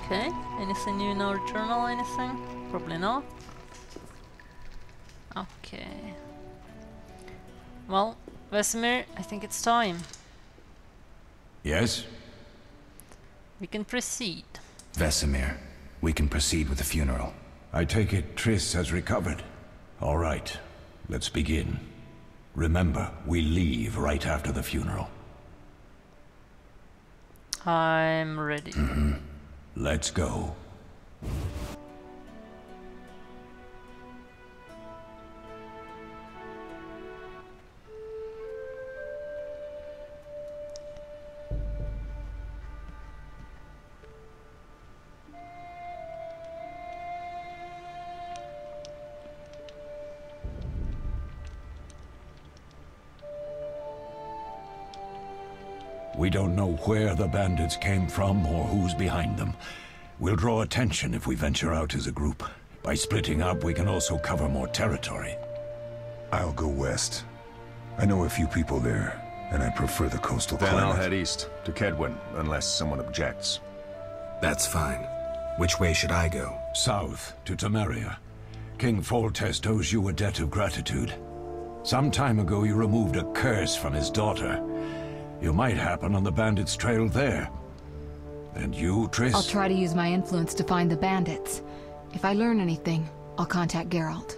Okay, anything new in our journal, anything? Probably not. Okay. Well, Vesemir, I think it's time. Yes? We can proceed. Vesemir, we can proceed with the funeral. I take it Triss has recovered. All right, let's begin. Remember, we leave right after the funeral. I'm ready. Let's go. We don't know where the bandits came from or who's behind them. We'll draw attention if we venture out as a group. By splitting up, we can also cover more territory. I'll go west. I know a few people there, and I prefer the coastal climate. Then I'll head east, to Kaedwen, unless someone objects. That's fine. Which way should I go? South, to Temeria. King Foltest owes you a debt of gratitude. Some time ago you removed a curse from his daughter. You might happen on the bandits' trail there. And you, Triss? I'll try to use my influence to find the bandits. If I learn anything, I'll contact Geralt.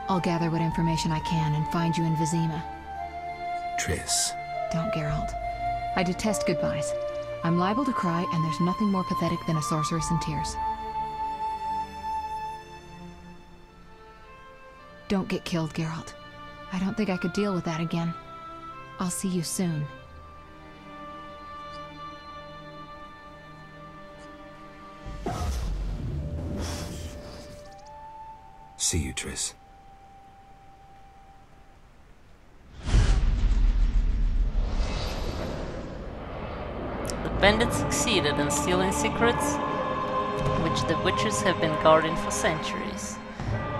I'll gather what information I can and find you in Vizima. Triss. Don't, Geralt. I detest goodbyes. I'm liable to cry, and there's nothing more pathetic than a sorceress in tears. Don't get killed, Geralt. I don't think I could deal with that again. I'll see you soon. See you, Triss. The bandits succeeded in stealing secrets, which the Witchers have been guarding for centuries.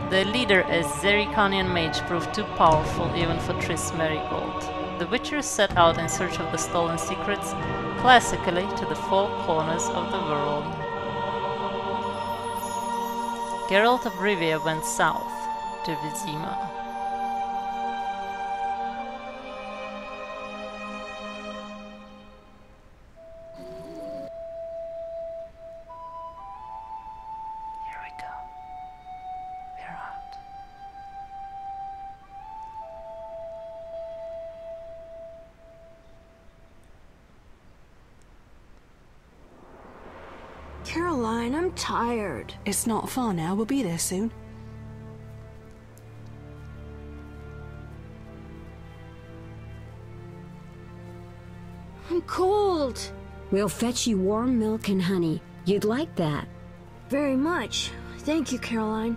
The leader, a Zerrikanian mage, proved too powerful even for Triss Merigold. The Witchers set out in search of the stolen secrets, classically to the four corners of the world. Geralt of Rivia went south to Vizima. Here we go. We're out. Caroline, I'm tired. It's not far now. We'll be there soon. I'm cold. We'll fetch you warm milk and honey. You'd like that. Very much. Thank you, Caroline.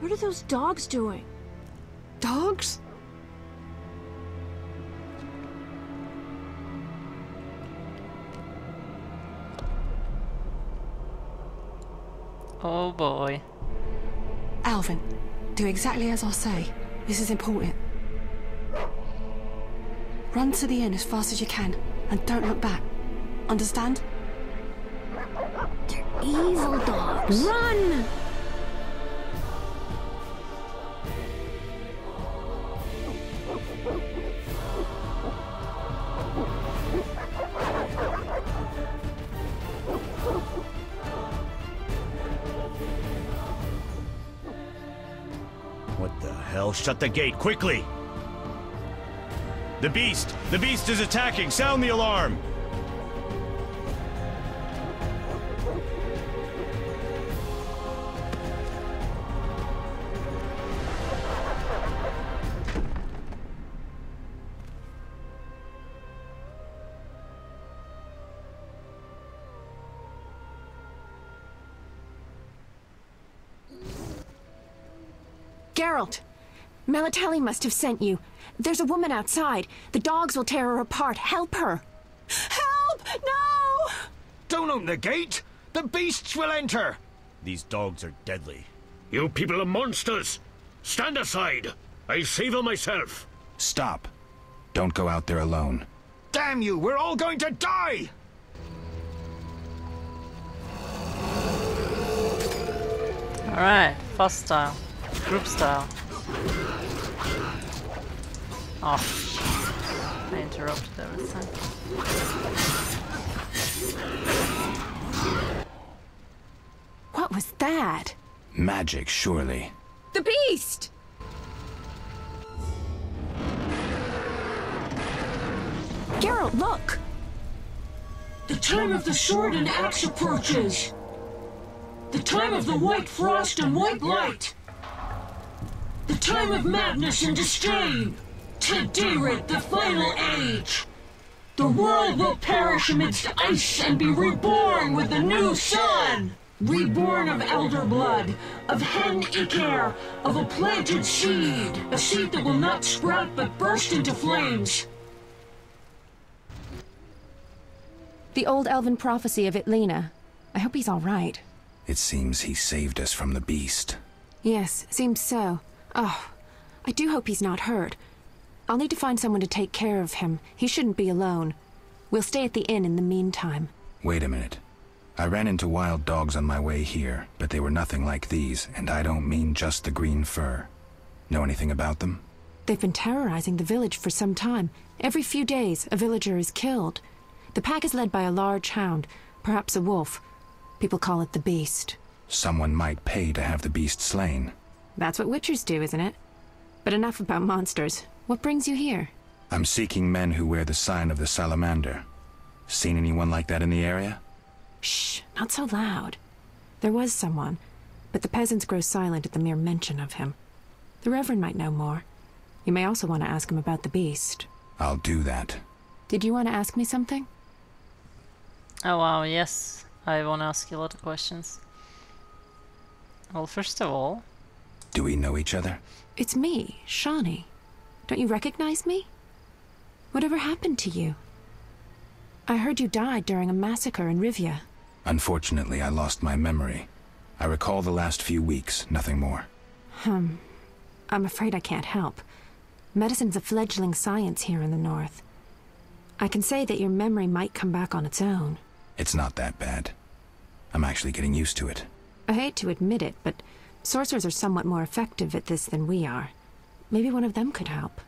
What are those dogs doing? Dogs? Oh boy. Alvin, do exactly as I say. This is important. Run to the inn as fast as you can, and don't look back. Understand? They're evil dogs. Run! What the hell? Shut the gate, quickly! The beast! The beast is attacking! Sound the alarm! Geralt! Melitele must have sent you. There's a woman outside. The dogs will tear her apart. Help her! Help! No! Don't open the gate! The beasts will enter! These dogs are deadly. You people are monsters! Stand aside! I'll save them myself! Stop. Don't go out there alone. Damn you! We're all going to die! Alright, fast style. Group style. Oh, shit. I interrupted everything. What was that? Magic, surely. The beast! Geralt, look! The time of the sword and axe approaches. The time of the white frost and white light. The time of madness and disdain. Tedirith, the final age. The world will perish amidst ice and be reborn with the new sun. Reborn of elder blood, of hen Icair, of a planted seed. A seed that will not sprout but burst into flames. The old elven prophecy of Itlena. I hope he's all right. It seems he saved us from the beast. Yes, seems so. Oh, I do hope he's not hurt. I'll need to find someone to take care of him. He shouldn't be alone. We'll stay at the inn in the meantime. Wait a minute. I ran into wild dogs on my way here, but they were nothing like these, and I don't mean just the green fur. Know anything about them? They've been terrorizing the village for some time. Every few days, a villager is killed. The pack is led by a large hound, perhaps a wolf. People call it the Beast. Someone might pay to have the beast slain. That's what witchers do, isn't it? But enough about monsters. What brings you here? I'm seeking men who wear the sign of the salamander. Seen anyone like that in the area? Shh, not so loud. There was someone, but the peasants grow silent at the mere mention of him. The Reverend might know more. You may also want to ask him about the beast. I'll do that. Did you want to ask me something? Oh wow, yes. I want to ask you a lot of questions. Well, first of all... Do we know each other? It's me, Shani. Don't you recognize me? Whatever happened to you? I heard you died during a massacre in Rivia. Unfortunately, I lost my memory. I recall the last few weeks, nothing more. I'm afraid I can't help. Medicine's a fledgling science here in the north. I can say that your memory might come back on its own. It's not that bad. I'm actually getting used to it. I hate to admit it, but sorcerers are somewhat more effective at this than we are. Maybe one of them could help.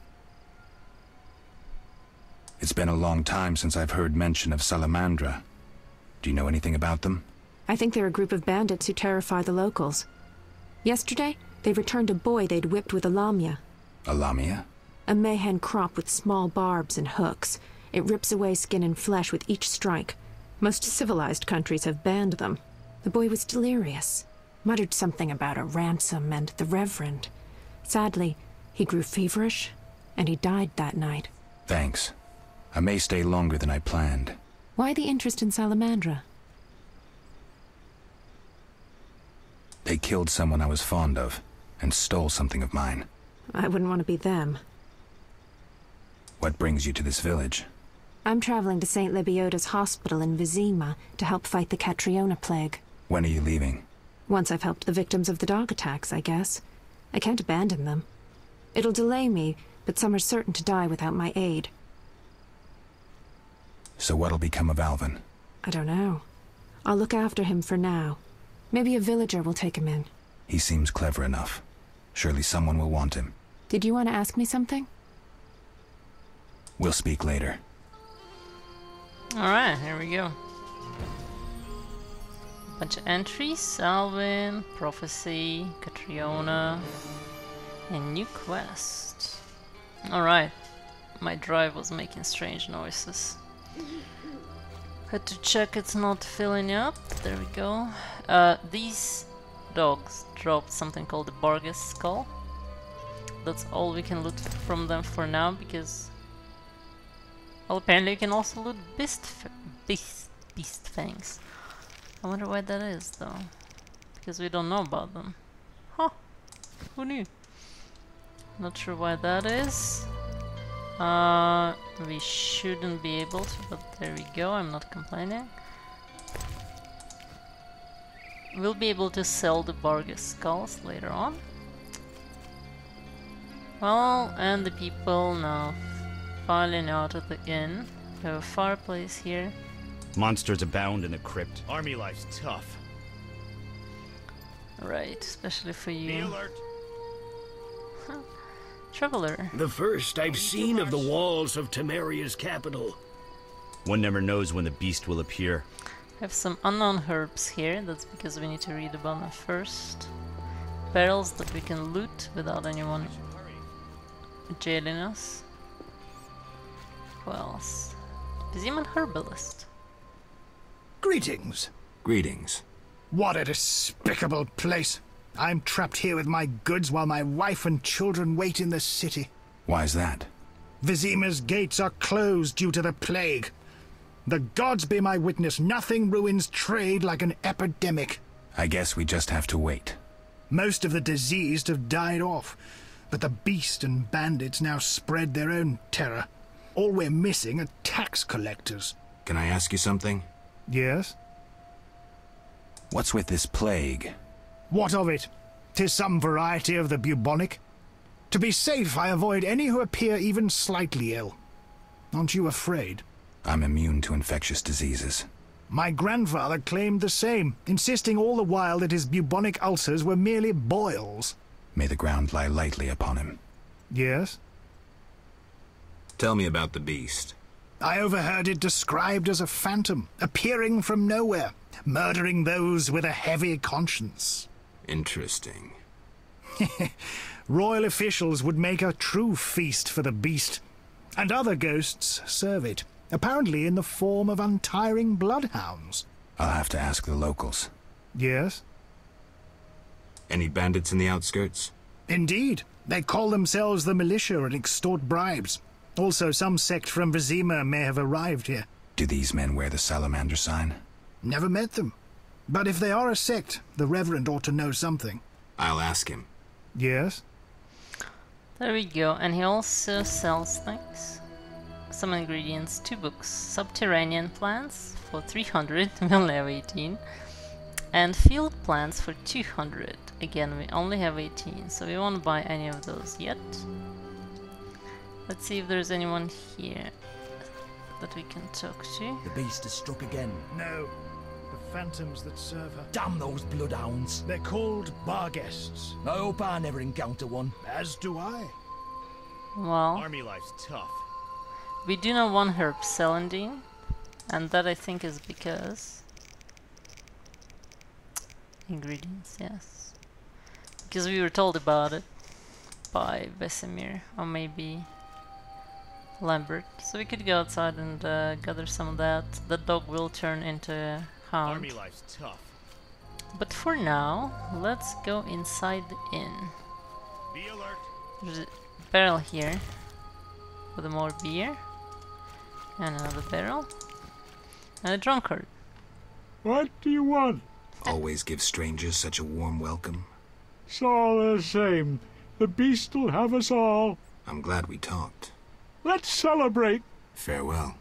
It's been a long time since I've heard mention of Salamandra. Do you know anything about them? I think they're a group of bandits who terrify the locals. Yesterday, they returned a boy they'd whipped with a lamia. A lamia? A mayhen crop with small barbs and hooks. It rips away skin and flesh with each strike. Most civilized countries have banned them. The boy was delirious. Muttered something about a ransom and the Reverend. Sadly, he grew feverish, and he died that night. Thanks. I may stay longer than I planned. Why the interest in Salamandra? They killed someone I was fond of, and stole something of mine. I wouldn't want to be them. What brings you to this village? I'm traveling to St. Lebioda's hospital in Vizima to help fight the Catriona plague. When are you leaving? Once I've helped the victims of the dog attacks, I guess. I can't abandon them. It'll delay me, but some are certain to die without my aid. So what'll become of Alvin? I don't know. I'll look after him for now. Maybe a villager will take him in. He seems clever enough. Surely someone will want him. Did you want to ask me something? We'll speak later. Alright, here we go. Bunch of entries. Alvin, Prophecy, Catriona, and new quest. Alright. My drive was making strange noises. Had to check it's not filling up. There we go. These dogs dropped something called the Bargus Skull. That's all we can loot from them for now, because... well, apparently you can also loot beast fangs. I wonder why that is, though. Because we don't know about them. Huh. Who knew? Not sure why that is. We shouldn't be able to, but there we go, I'm not complaining. we'll be able to sell the Bargus skulls later on. Well, and the people now filing out of the inn. We have a fireplace here. Monsters abound in the crypt. Army life's tough. Right, especially for Be you. alert. Traveler. The first I've seen of the walls of Temeria's capital. One never knows when the beast will appear. I have some unknown herbs here. That's because we need to read about them first. Barrels that we can loot without anyone jailing us. Who else? Vizima herbalist. Greetings. Greetings. What a despicable place. I'm trapped here with my goods while my wife and children wait in the city. Why's that? Vizima's gates are closed due to the plague. The gods be my witness, nothing ruins trade like an epidemic. I guess we just have to wait. Most of the diseased have died off, but the beast and bandits now spread their own terror. All we're missing are tax collectors. Can I ask you something? Yes? What's with this plague? What of it? 'Tis some variety of the bubonic. To be safe, I avoid any who appear even slightly ill. Aren't you afraid? I'm immune to infectious diseases. My grandfather claimed the same, insisting all the while that his bubonic ulcers were merely boils. May the ground lie lightly upon him. Yes? Tell me about the beast. I overheard it described as a phantom, appearing from nowhere, murdering those with a heavy conscience. Interesting. Royal officials would make a true feast for the beast, and other ghosts serve it, apparently in the form of untiring bloodhounds. I'll have to ask the locals. Yes? Any bandits in the outskirts? Indeed. They call themselves the militia and extort bribes. Also, some sect from Vizima may have arrived here. Do these men wear the salamander sign? Never met them. But if they are a sect, the Reverend ought to know something. I'll ask him. Yes? There we go, and he also sells things. Some ingredients, 2 books. Subterranean plants for 300, we only have 18. And field plants for 200. Again, we only have 18, so we won't buy any of those yet. Let's see if there's anyone here that we can talk to. The beast has struck again. No. The phantoms that serve her. Damn those bloodhounds. They're called barguests. I hope I never encounter one. As do I. Well, Army life's tough. we do know one herb, Celandine, and that I think is because... Ingredients, yes. Because we were told about it by Vesemir, or maybe Lambert. So we could go outside and gather some of that. The dog will turn into a hound. Army life's tough. But for now, let's go inside the inn. Be alert. There's a barrel here with more beer, and another barrel, and a drunkard. What do you want? Always give strangers such a warm welcome. It's all the same. The beast will have us all. I'm glad we talked. Let's celebrate. Farewell.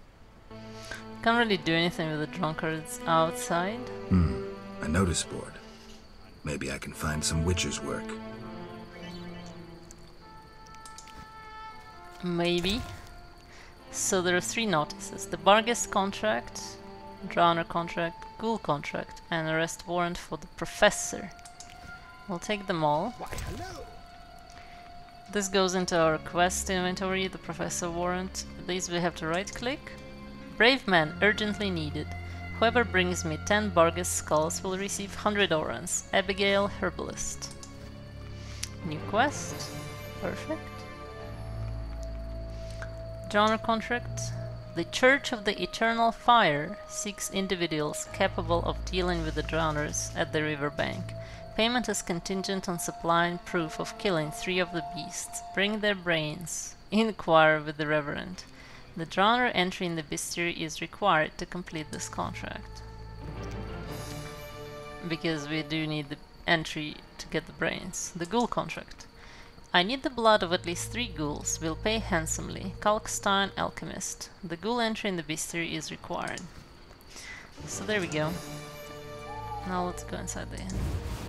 Can't really do anything with the drunkards outside. A notice board. Maybe I can find some witcher's work. Maybe. So there are 3 notices. The Bargus contract, Drowner contract, Ghoul contract, and arrest warrant for the Professor. We'll take them all. Why, hello. This goes into our quest inventory, the Professor warrant. These we have to right-click. Brave man urgently needed. Whoever brings me 10 Bargus skulls will receive 100 orans. Abigail Herbalist. New quest. Perfect. Genre contract. The Church of the Eternal Fire seeks individuals capable of dealing with the drowners at the riverbank. Payment is contingent on supplying proof of killing 3 of the beasts. Bring their brains. Inquire with the Reverend. The drowner entry in the bestiary is required to complete this contract. Because we do need the entry to get the brains. The Ghoul contract. I need the blood of at least 3 ghouls. Will pay handsomely. Kalkstein Alchemist. The ghoul entry in the bestiary is required. So there we go. Now let's go inside the inn.